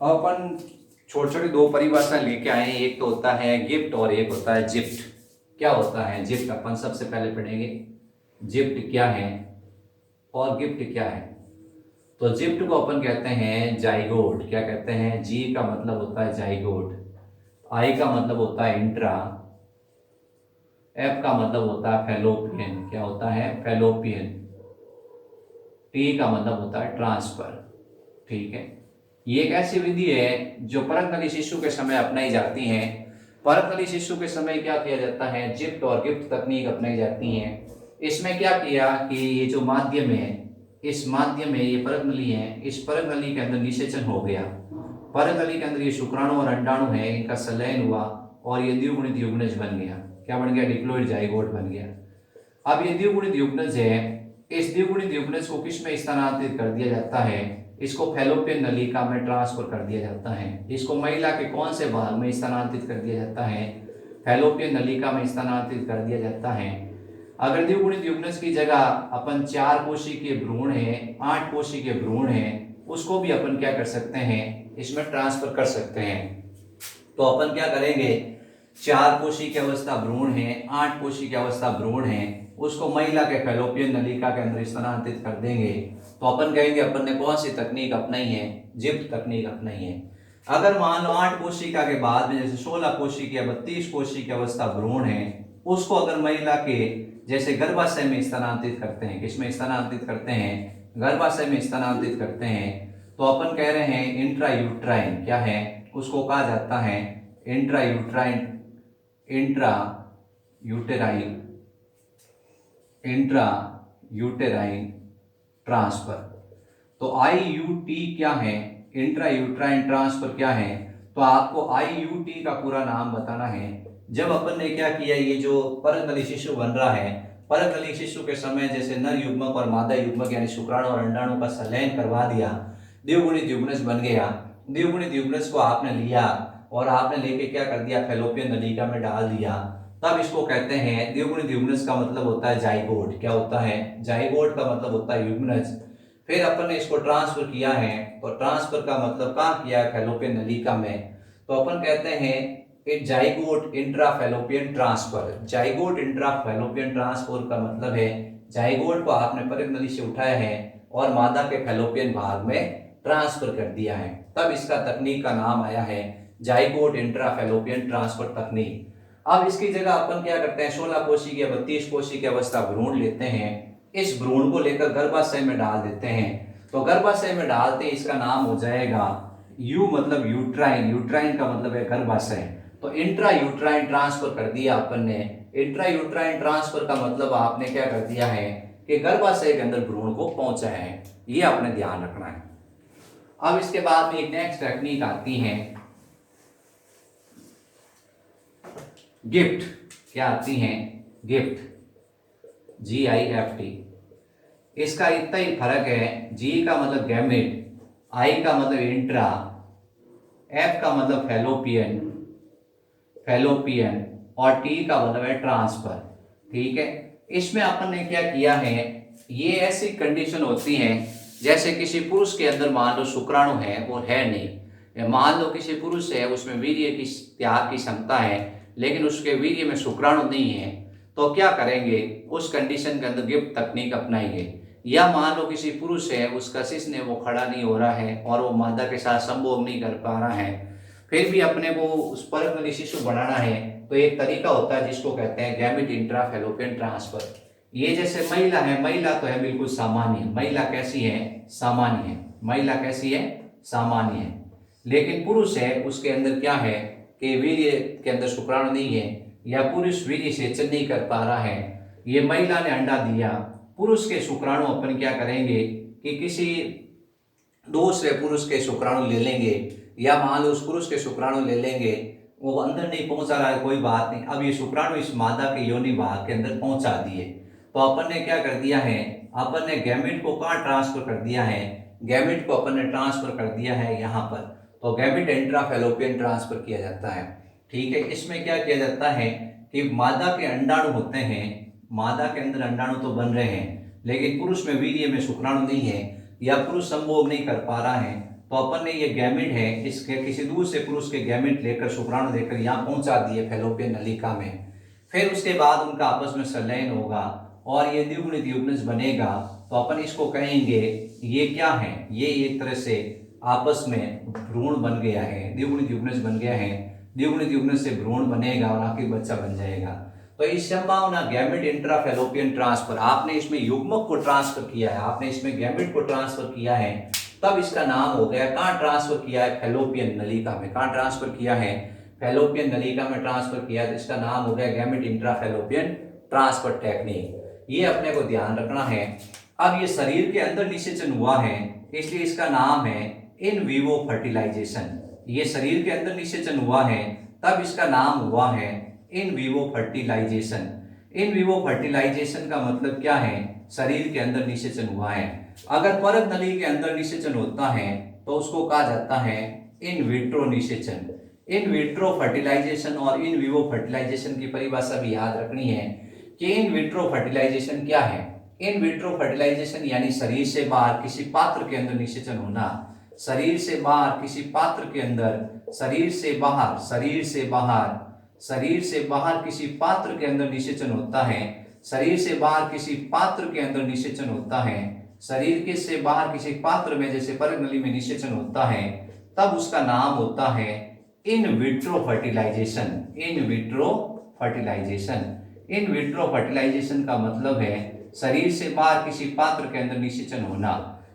अब अपन छोटे छोटे दो परिभाषा लेके आए हैं, एक तो होता है गिफ्ट और एक होता है जिप्ट। क्या होता है जिप्ट, अपन सबसे पहले पढ़ेंगे जिप्ट क्या है और गिफ्ट क्या है। तो जिप्ट को अपन कहते हैं जाइगोट। क्या कहते हैं, जी का मतलब होता है जाइगोट, आई का मतलब होता है इंट्रा, एफ का मतलब होता है फेलोपियन। क्या होता है, फेलोपियन। टी का मतलब होता है ट्रांसफर। ठीक है, ये एक ऐसी विधि है जो परकनली शिशु के समय अपनाई जाती है। परकनली शिशु के समय क्या किया जाता है, जिप्ट और गिफ्ट तकनीक अपनाई जाती है। इसमें क्या किया कि ये जो माध्यम है, इस माध्यम में ये परकनली है, इस परकनली के अंदर निषेचन हो गया। परकनली के अंदर ये शुक्राणु और अंडाणु है, इनका संलयन हुआ और ये द्विगुणित युग्मनज बन गया। क्या बन गया, डिप्लॉइड जाइगोट बन गया। अब ये द्विगुणित युग्मनज है, इस द्विगुणित युग्मनज को किस में स्थानांतरित कर दिया जाता है, इसको फैलोपियन नलिका में ट्रांसफर कर दिया जाता है। इसको महिला के कौन से भाग में स्थानांतरित कर दिया जाता है, फैलोपियन नलिका में स्थानांतरित कर दिया जाता है। अगर द्विगुणित युग्मनज की जगह अपन 4 कोशिकीय भ्रूण है, 8 कोशिकीय भ्रूण है, उसको भी अपन क्या कर सकते हैं, इसमें ट्रांसफर कर सकते हैं। तो अपन क्या करेंगे, 4 कोशिकीय अवस्था भ्रूण है, 8 कोशिकीय अवस्था भ्रूण है, उसको महिला के फैलोपियन नलिका के अंदर स्थानांतरित कर देंगे। तो अपन कहेंगे अपन ने कौन सी तकनीक अपनाई है, जिप्ट तकनीक अपनाई है। अगर मान लो 8 कोशिका के बाद में जैसे 16 कोशिकीय 32 कोशिकीय अवस्था भ्रूण है, उसको अगर महिला के जैसे गर्भाशय में स्थानांतरित करते हैं, किसमें स्थानांतरित करते हैं, गर्भाशय में स्थानांतरित करते हैं, तो अपन कह रहे हैं इंट्रा यूट्राइन। क्या है, उसको कहा जाता है intra uterine, intra uterine, intra uterine transfer. तो IUT क्या है, इंट्रा यूट्राइन ट्रांसफर क्या है, तो आपको IUT का पूरा नाम बताना है। जब अपन ने क्या किया, ये जो परकनली शिशु बन रहा है, परकनली शिशु के समय जैसे नर युग्मक और मादा युग्मक यानी शुक्राणु और अंडाणु का संलयन करवा दिया, द्विगुणित युग्मनज बन गया। द्विगुणित युग्मनज को आपने लिया और आपने लेके क्या कर दिया, फैलोपियन नलिका में डाल दिया, तब इसको कहते हैं द्विगुणित युग्मनज का मतलब होता है जाइगोट। क्या होता है, जाइगोट का मतलब होता है युग्मनज। फिर अपन ने इसको ट्रांसफर किया है, तो ट्रांसफर का मतलब कहाँ किया है, फैलोपियन नलिका में। तो अपन कहते हैं एक zygote intra fallopian transfer. Zygote intra fallopian transfer का मतलब है जाइगोट को आपने परिक नली से उठाया है और मादा के फैलोपियन भाग में ट्रांसफर कर दिया है, तब इसका तकनीक का नाम आया है जाइगोट इंट्रा फैलोपियन ट्रांसफर तकनीक। अब इसकी जगह अपन क्या करते हैं, 16 कोशिकीय 32 कोशिकीय अवस्था भ्रूण लेते हैं, इस भ्रूण को लेकर गर्भाशय में डाल देते हैं। तो गर्भाशय में डालते इसका नाम हो जाएगा यू मतलब यूट्राइन, यूट्राइन का मतलब है गर्भाशय। तो इंट्रा यूट्राइन ट्रांसफर कर दिया अपन ने। इंट्रा यूट्राइन ट्रांसफर का मतलब आपने क्या कर दिया है कि गर्भाशय के अंदर भ्रूण को पहुंचाया है, ये आपने ध्यान रखना है। अब इसके बाद में एक नेक्स्ट टेक्निक आती है गिफ्ट। क्या आती हैं, गिफ्ट, GIFT। इसका इतना ही फर्क है, जी का मतलब गैमेट, आई का मतलब इंट्रा, एफ का मतलब फैलोपियन, फैलोपियन और टी का मतलब है ट्रांसफर। ठीक है, इसमें अपन ने क्या किया है, ये ऐसी कंडीशन होती है जैसे किसी पुरुष के अंदर मान लो शुक्राणु है और है नहीं, मान लो किसी पुरुष है उसमें वीर्य की त्याग की क्षमता है लेकिन उसके वीर्य में शुक्राणु नहीं है, तो क्या करेंगे, उस कंडीशन के अंदर गिफ्ट तकनीक अपनाएंगे। या मान लो किसी पुरुष है उसका शिश्न है वो खड़ा नहीं हो रहा है और वो मादा के साथ संभोग नहीं कर पा रहा है, फिर भी अपने को उस परकनली शिशु बढ़ाना है, तो एक तरीका होता है जिसको कहते हैं गैमेट इंट्रा फैलोपियन ट्रांसफर। ये जैसे महिला है, महिला तो है बिल्कुल सामान्य, महिला कैसी है, सामान्य है, महिला कैसी है, सामान्य है। लेकिन पुरुष है उसके अंदर क्या है कि वीर्य के अंदर शुक्राणु नहीं है या पुरुष वीर्य सेचन नहीं कर पा रहा है, ये महिला ने अंडा दिया, पुरुष के शुक्राणु अपन क्या करेंगे कि किसी दूसरे पुरुष के शुक्राणु ले लेंगे, या मान लो उस पुरुष के शुक्राणु ले लेंगे, वो अंदर नहीं पहुंचा रहा है कोई बात नहीं, अब ये शुक्राणु इस मादा के योनि भाग के अंदर पहुंचा दिए, तो अपन ने क्या कर दिया है, अपन ने गैमेट को कहाँ ट्रांसफर कर दिया है, गैमेट को अपन ने ट्रांसफर कर दिया है यहाँ पर, तो गैमेट इंट्रा फैलोपियन ट्रांसफर किया जाता है। ठीक है, इसमें क्या किया जाता है कि मादा के अंडाणु होते हैं, मादा के अंदर अंडाणु तो बन रहे हैं लेकिन पुरुष में वीर्य में शुक्राणु नहीं है या पुरुष संभोग नहीं कर पा रहा है, तो अपन ने ये गैमेट है इसके किसी दूसरे पुरुष के गैमेट लेकर शुक्राणु लेकर यहाँ पहुंचा दिए फैलोपियन नलिका में। फिर उसके बाद उनका आपस में संलयन होगा और ये द्विगुणित युग्मज बनेगा। तो अपन इसको कहेंगे ये क्या है, ये एक तरह से आपस में भ्रूण बन गया है, द्विगुणित युग्मज बन गया है। द्विगुणित युग्मज से भ्रूण बनेगा और आखिर बच्चा बन जाएगा। तो इस संभावना गैमेट इंट्राफैलोपियन ट्रांसफर, आपने इसमें युग्मक को ट्रांसफर किया है, आपने इसमें गैमेट को ट्रांसफर किया है, तब इसका नाम हो गया। कहाँ ट्रांसफर किया है? फैलोपियन नलिका में। कहाँ ट्रांसफर किया है? फैलोपियन नलिका में ट्रांसफर किया, तो इसका नाम हो गया गैमेट इंट्राफैलोपियन ट्रांसफर टेक्निक। ये अपने को ध्यान रखना है। अब ये शरीर के अंदर निषेचन हुआ है, इसलिए इसका नाम है इन विवो फर्टिलाइजेशन। ये शरीर के अंदर निषेचन हुआ है, तब इसका नाम हुआ है in vivo fertilization. In vivo fertilization का मतलब क्या है? शरीर के अंदर निषेचन हुआ है। अगर परत नली के अंदर निषेचन होता है तो उसको कहा जाता है इन विट्रो निषेचन। इन विट्रो फर्टिलाइजेशन और इन विवो फर्टिलाइजेशन की परिभाषा भी याद रखनी है कि इन विट्रो फर्टिलाइजेशन क्या है। इन विट्रो फर्टिलाइजेशन यानी शरीर से बाहर किसी पात्र के अंदर निषेचन होना। शरीर से बाहर किसी पात्र के अंदर, शरीर से बाहर किसी पात्र के अंदर निषेचन होता है। शरीर से बाहर किसी पात्र के अंदर निषेचन होता है, शरीर के से बाहर किसी पात्र में जैसे परत नली में निषेचन होता है, तब उसका नाम होता है in vitro fertilization. In vitro fertilization. In vitro fertilization का मतलब है शरीर से बाहर किसी पात्र के अंदर निषेचन होना।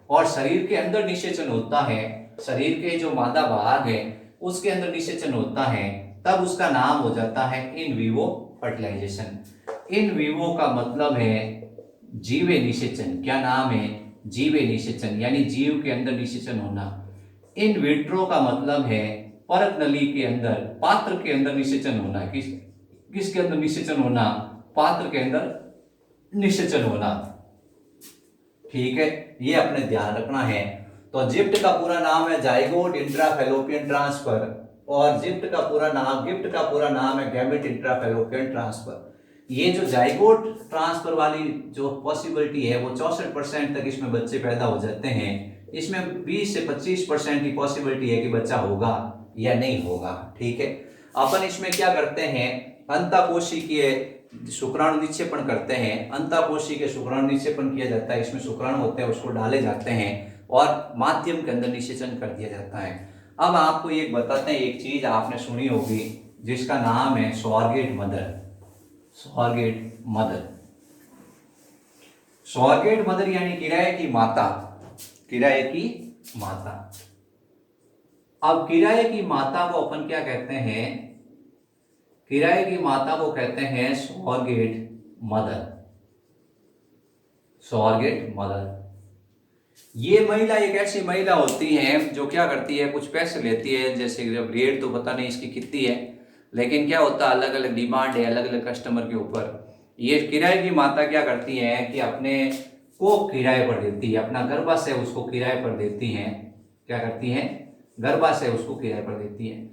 और शरीर के अंदर निषेचन होता है, शरीर के जो मादा भाग है उसके अंदर निषेचन होता है, तब उसका नाम हो जाता है in vivo fertilization. In vivo का मतलब है जीवे निषेचन। क्या नाम है? जीवे निषेचन, यानी जीव के अंदर निषेचन होना। इन विट्रो का मतलब है परत नली के अंदर, पात्र के अंदर निषेचन होना। किसके अंदर निषेचन होना? पात्र के अंदर निषेचन होना। ठीक है, ये अपने ध्यान रखना है। तो जिप्ट का पूरा नाम है जाइगोट इंट्राफैलोपियन ट्रांसफर, और गिफ्ट का पूरा नाम है गैमेट इंट्राफैलोपियन ट्रांसफर। ये जो जाइगोट ट्रांसफर वाली जो पॉसिबिलिटी है वो 64% तक इसमें बच्चे पैदा हो जाते हैं। इसमें 20 से 25% की पॉसिबिलिटी है कि बच्चा होगा या नहीं होगा। ठीक है, अपन इसमें क्या करते हैं, अंतःकोशिकीय शुक्राणु निक्षेपण करते हैं। अंतःकोशिकीय शुक्राणु निक्षेपण किया जाता है, इसमें शुक्राणु होते हैं उसको डाले जाते हैं और माध्यम के अंदर निषेचन कर दिया जाता है। अब आपको एक बताते हैं, एक चीज आपने सुनी होगी जिसका नाम है सॉर्गेट मदर। सॉर्गेट मदर, सॉर्गेट मदर यानी किराए की माता। किराए की माता। अब किराए की माता को अपन क्या कहते हैं? किराए की माता को कहते हैं सॉर्गेट मदर। सॉर्गेट मदर। ये महिला एक ऐसी महिला होती है जो क्या करती है, कुछ पैसे लेती है, जैसे रेट तो पता नहीं इसकी कितनी है, लेकिन क्या होता है अलग अलग डिमांड है अलग अलग कस्टमर के ऊपर। ये किराए की माता क्या करती है कि अपने को किराए पर देती है, अपना गर्भाशय उसको किराए पर देती है। क्या करती है? गर्भाशय उसको किराए पर देती है।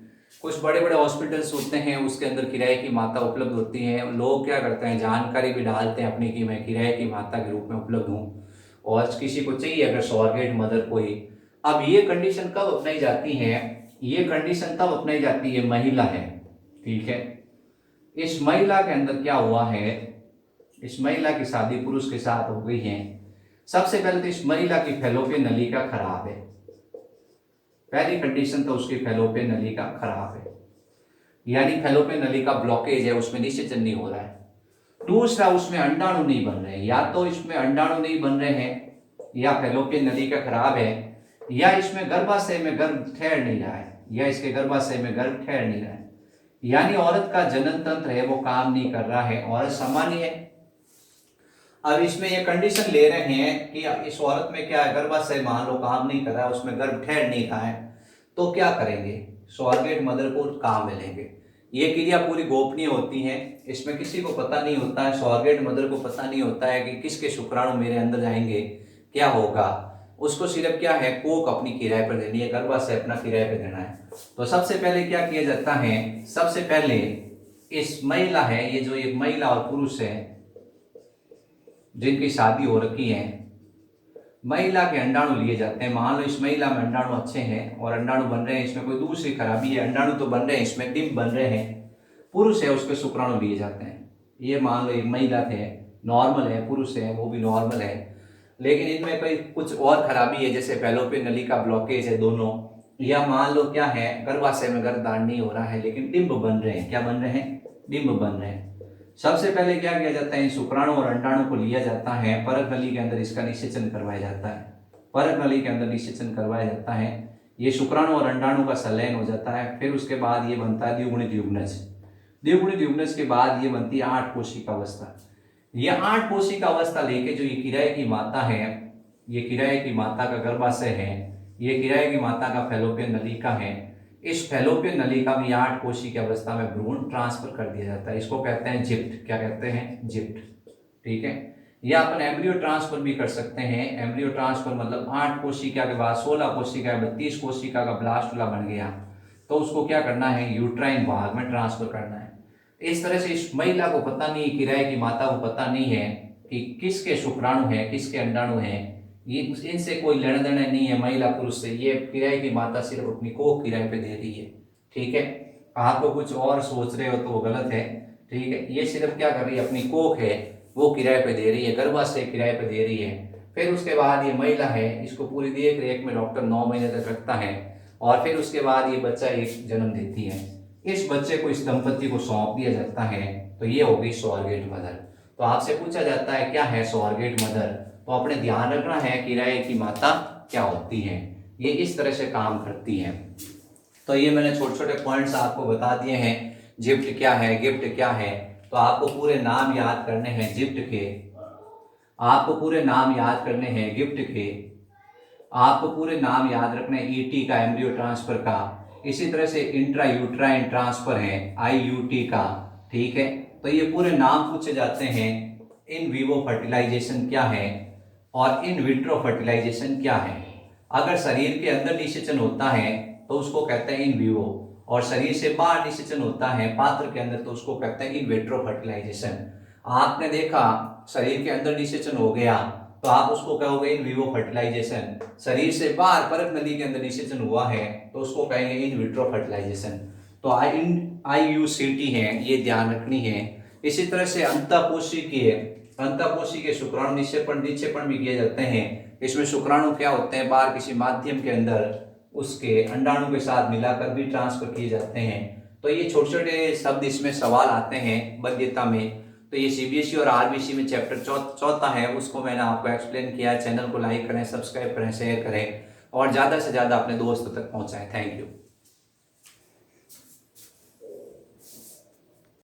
कुछ बड़े बड़े हॉस्पिटल्स होते हैं उसके अंदर किराए की माता उपलब्ध होती है। लोग क्या करते हैं, जानकारी भी डालते हैं अपनी कि मैं किराए की माता के रूप में उपलब्ध हूँ और किसी को चाहिए अगर सॉर्गेट मदर कोई। अब ये कंडीशन कब अपनाई जाती है? ये कंडीशन तब अपनाई जाती है, महिला है। ठीक है, इस महिला के अंदर क्या हुआ है, इस महिला की शादी पुरुष के साथ हो गई है। सबसे पहले तो इस महिला की फैलोपियन नलिका खराब है। पहली कंडीशन तो उसकी फैलोपियन नलिका खराब है, यानी फैलोपियन नलिका ब्लॉकेज है, उसमें निषेचन नहीं हो रहा है। दूसरा, उसमें अंडाणु नहीं बन रहे, या तो इसमें अंडाणु नहीं बन रहे हैं, या फैलोपियन नलिका खराब है, या इसमें गर्भाशय में गर्भ ठहर नहीं रहा है, या इसके गर्भाशय में गर्भ ठहर नहीं रहा है, यानी औरत का जनन तंत्र है वो काम नहीं कर रहा है, औरत सामान्य है। अब इसमें ये कंडीशन ले रहे हैं कि इस औरत में क्या है, गर्भाशय मान लो काम नहीं कर रहा है, उसमें गर्भ ठहर नहीं रहा है, तो क्या करेंगे? सॉर्गेट मदर को काम में लेंगे। ये क्रिया पूरी गोपनीय होती है, इसमें किसी को पता नहीं होता है, सॉर्गेट मदर को पता नहीं होता है कि किसके शुक्राणु मेरे अंदर जाएंगे, क्या होगा। उसको सिर्फ क्या है, कोक अपनी किराए पर देनी है, गर्भाशय अपना किराए पर देना है। तो सबसे पहले क्या किया जाता है, सबसे पहले इस महिला है, ये जो एक महिला और पुरुष है जिनकी शादी हो रखी है, महिला के अंडाणु लिए जाते हैं। मान लो इस महिला में अंडाणु अच्छे हैं और अंडाणु बन रहे हैं, इसमें कोई दूसरी खराबी है, अंडाणु तो बन रहे हैं, इसमें डिम्ब बन रहे हैं, पुरुष है उसके शुक्राणु लिए जाते हैं। ये मान लो एक महिला थे, नॉर्मल है, पुरुष है वो भी नॉर्मल है, लेकिन इनमें कोई कुछ और खराबी है, जैसे फैलोपियन नली का ब्लॉकेज है दोनों, या मान लो क्या है गर्भाशय में गर्भधारण नहीं हो रहा है लेकिन डिम्ब बन रहे हैं। क्या बन रहे हैं? डिम्ब बन रहे हैं। सबसे पहले क्या किया जाता है, शुक्राणु और अंडाणु को लिया जाता है, परक नली के अंदर इसका निषेचन करवाया जाता है। परक नली के अंदर निषेचन करवाया जाता है, ये शुक्राणु और अंडाणु का संलयन हो जाता है। फिर उसके बाद ये बनता है द्विगुणित युग्मनज। द्विगुणित युग्मनज के बाद ये बनती है 8 कोशिका अवस्था। ये 8 कोशिका अवस्था लेके जो ये किराए की माता है, ये किराए की माता का गर्भाशय है, ये किराए की माता का फैलोपियन नलिका है, इस फैलोपियन नलिका में 8 कोशिका अवस्था में भ्रूण ट्रांसफर कर दिया जाता है। इसको कहते हैं जिप्ट। क्या कहते हैं? जिप्ट। ठीक है। या अपन एम्ब्रियो ट्रांसफर भी कर सकते हैं। एम्ब्रियो ट्रांसफर मतलब 8 कोशिका के बाद 16 कोशिका 32 कोशिका का ब्लास्टुला बन गया, तो उसको क्या करना है, यूट्राइन भाग में ट्रांसफर करना है। इस तरह से इस महिला को पता नहीं, किराए की माता को पता नहीं है कि किसके शुक्राणु है, किसके अंडाणु है, ये इनसे कोई लेना देना नहीं है महिला पुरुष से। ये किराए की माता सिर्फ अपनी कोख किराए पे दे रही है। ठीक है। आपको कुछ और सोच रहे हो तो वो गलत है। ठीक है। ये सिर्फ क्या कर रही है, अपनी कोख है वो किराए पे दे रही है, गर्भाशय किराए पे दे रही है। फिर उसके बाद ये महिला है, इसको पूरी देख रेख में डॉक्टर 9 महीने तक रखता है और फिर उसके बाद ये बच्चा एक जन्म देती है। इस बच्चे को इस दंपति को सौंप दिया जाता है, तो ये हो गई सॉरगेट मदर। तो आपसे पूछा जाता है क्या है सॉरगेट मदर, तो अपने ध्यान रखना है किराए की माता क्या होती है, ये इस तरह से काम करती है। तो ये मैंने छोटे छोटे पॉइंट्स आपको बता दिए हैं। जिप्ट क्या है, गिफ्ट क्या है, तो आपको पूरे नाम याद करने हैं जिप्ट के, आपको पूरे नाम याद करने हैं गिफ्ट के, आपको पूरे नाम याद रखने हैं ईटी का, एम्ब्रियो ट्रांसफर का, इसी तरह से इंट्रा यूट्राइन ट्रांसफर है आईयूटी का। ठीक है। तो ये पूरे नाम पूछे जाते हैं। इन विवो फर्टिलाइजेशन क्या है और इन विट्रो फर्टिलाइजेशन क्या है। अगर शरीर के अंदर निषेचन होता है तो उसको कहते हैं इन विवो, और शरीर से बाहर निषेचन होता है पात्र के अंदर तो उसको कहते हैं इन विट्रो फर्टिलाइजेशन। आपने देखा शरीर के अंदर निषेचन हो गया तो आप उसको कहोगे इन विवो फर्टिलाइजेशन। शरीर से बाहर परक नली के अंदर निषेचन हुआ है तो उसको कहेंगे इन विट्रो फर्टिलाइजेशन। तो IUCT है, ये ध्यान रखनी है। इसी तरह से अंतःकोशिकीय शुक्राणु निक्षेपण भी किए जाते हैं। इसमें शुक्राणु क्या होते हैं, बाहर किसी माध्यम के अंदर उसके अंडाणु के साथ मिलाकर भी ट्रांसफर किए जाते हैं। तो ये छोटे छोटे शब्द इसमें सवाल आते हैं वरीयता में। तो ये CBSE और RBC में चैप्टर चौथा है, उसको मैंने आपको एक्सप्लेन किया। चैनल को लाइक करें, सब्सक्राइब करें, शेयर करें और ज़्यादा से ज़्यादा अपने दोस्तों तक पहुँचाएं। Thank you.